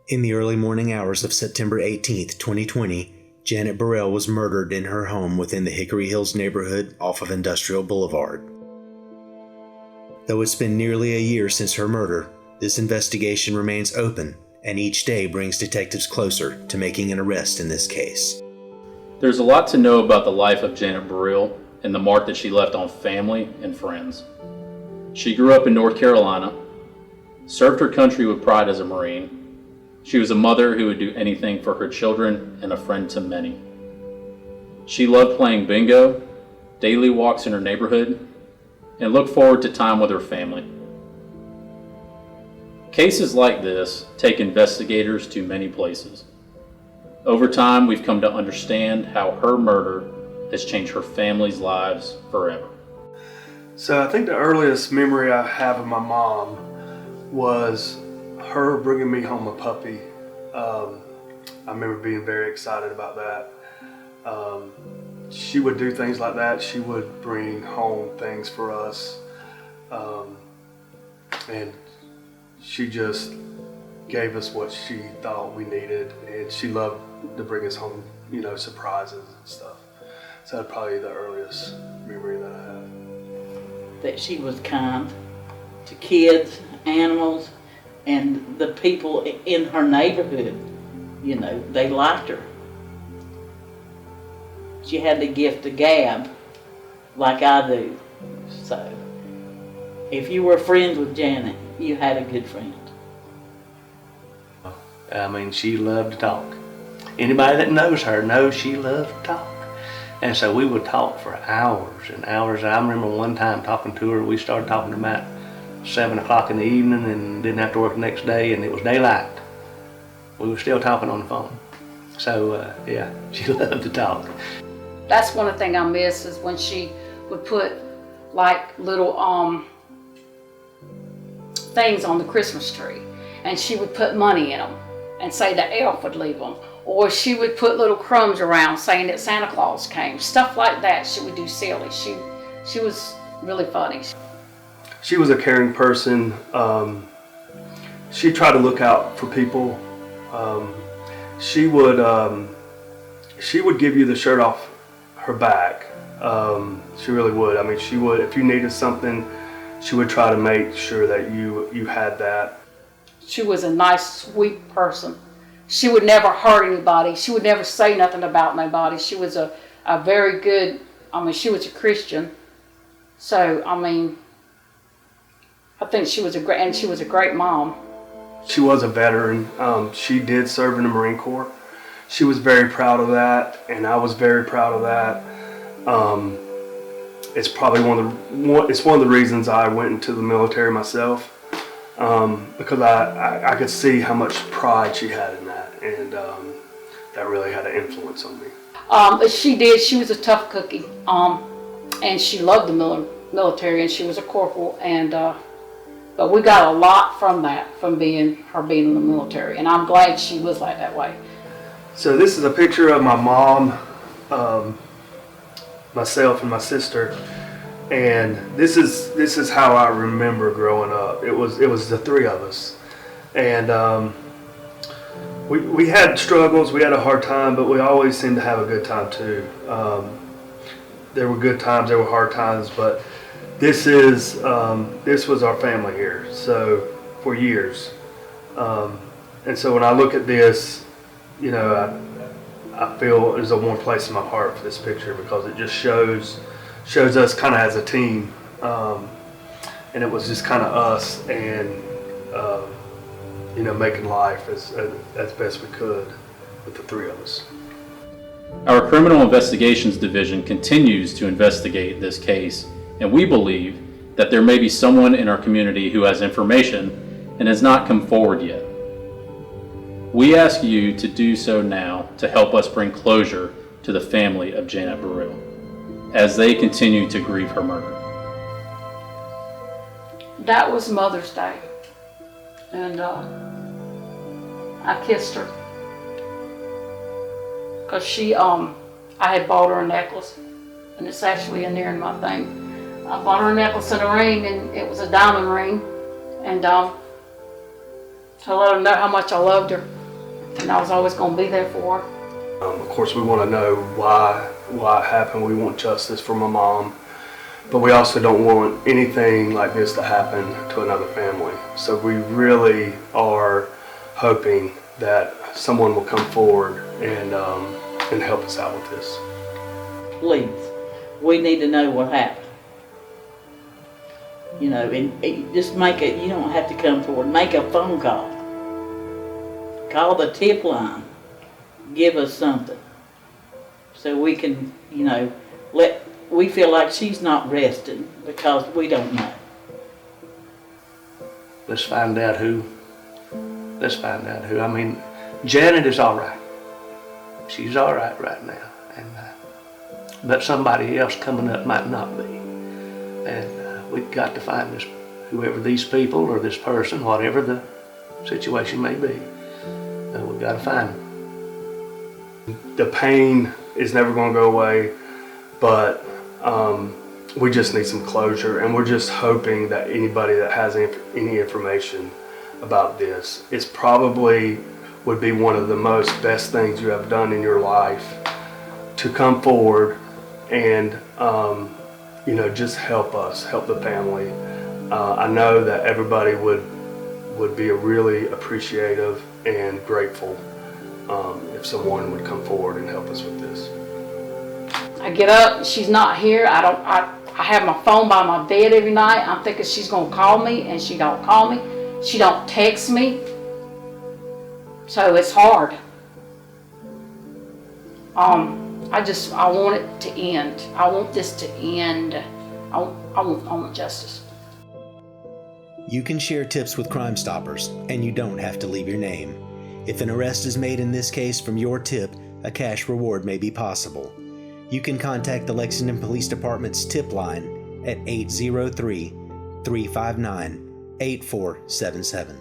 In the early morning hours of September 18, 2020, Janet Buril was murdered in her home within the Hickory Hills neighborhood off of Industrial Boulevard. Though it's been nearly a year since her murder, this investigation remains open, and each day brings detectives closer to making an arrest in this case. There's a lot to know about the life of Janet Buril and the mark that she left on family and friends. She grew up in North Carolina, served her country with pride as a Marine. She was a mother who would do anything for her children and a friend to many. She loved playing bingo, daily walks in her neighborhood, and looked forward to time with her family. Cases like this take investigators to many places. Over time, we've come to understand how her murder has changed her family's lives forever. So I think the earliest memory I have of my mom was her bringing me home a puppy. I remember being very excited about that. She would do things like that. She would bring home things for us. And she just gave us what she thought we needed. And she loved to bring us home, surprises and stuff. So that's probably the earliest memory that I have. That she was kind to kids, animals, and the people in her neighborhood. They liked her. She had the gift of gab, like I do. So, if you were friends with Janet, you had a good friend. She loved to talk. Anybody that knows her knows she loved to talk. And so we would talk for hours and hours. I remember one time talking to her, we started talking about 7 o'clock in the evening and didn't have to work the next day, and it was daylight. We were still talking on the phone. So yeah, she loved to talk. That's one of the things I miss is when she would put like little things on the Christmas tree, and she would put money in them and say the elf would leave them. Or she would put little crumbs around saying that Santa Claus came. Stuff like that she would do silly. She was really funny. She was a caring person. She tried to look out for people. She would give you the shirt off her back. She really would. She would, if you needed something, she would try to make sure that you had that. She was a nice, sweet person. She would never hurt anybody. She would never say nothing about nobody. She was a very good, she was a Christian. So, I think she was a great mom. She was a veteran. She did serve in the Marine Corps. She was very proud of that, and I was very proud of that. It's probably one of the reasons I went into the military myself, because I could see how much pride she had in that, and that really had an influence on me. She did. She was a tough cookie, and she loved the military, and she was a corporal, and but we got a lot from that, from her being in the military, and I'm glad she was like that way. So this is a picture of my mom, myself, and my sister, and this is how I remember growing up. It was the three of us, and we had struggles, we had a hard time, but we always seemed to have a good time too. There were good times, there were hard times, but this was our family here, so for years. And so when I look at this, I feel there's a warm place in my heart for this picture, because it just shows us kind of as a team, and it was just kind of us and making life as best we could with the three of us. Our Criminal Investigations Division continues to investigate this case, and we believe that there may be someone in our community who has information and has not come forward yet. We ask you to do so now to help us bring closure to the family of Janet Buril as they continue to grieve her murder. That was Mother's Day, and I kissed her because I had bought her a necklace, and it's actually in there in my thing. I bought her a necklace and a ring, and it was a diamond ring, and to let her know how much I loved her. And I was always going to be there for her. Of course, we want to know why it happened. We want justice for my mom, but we also don't want anything like this to happen to another family. So we really are hoping that someone will come forward and help us out with this. Please, we need to know what happened. You know, and just make it. You don't have to come forward. Make a phone call. Call the tip line. Give us something, so we can, you know, we feel like she's not resting because we don't know. Let's find out who. I mean, Janet is all right. She's all right right now, but somebody else coming up might not be. And we've got to find this, whoever these people or this person, whatever the situation may be. We've got to find them. The pain is never going to go away, but we just need some closure, and we're just hoping that anybody that has any information about this, it's probably would be one of the best things you have done in your life to come forward and you know, just help us, help the family. I know that everybody would be really appreciative and grateful if someone would come forward and help us with this. I get up, she's not here. I have my phone by my bed every night. I'm thinking she's gonna call me, and she don't call me. She don't text me. So it's hard. I want it to end. I want this to end. I want justice. You can share tips with Crimestoppers, and you don't have to leave your name. If an arrest is made in this case from your tip, a cash reward may be possible. You can contact the Lexington Police Department's tip line at 803-359-8477.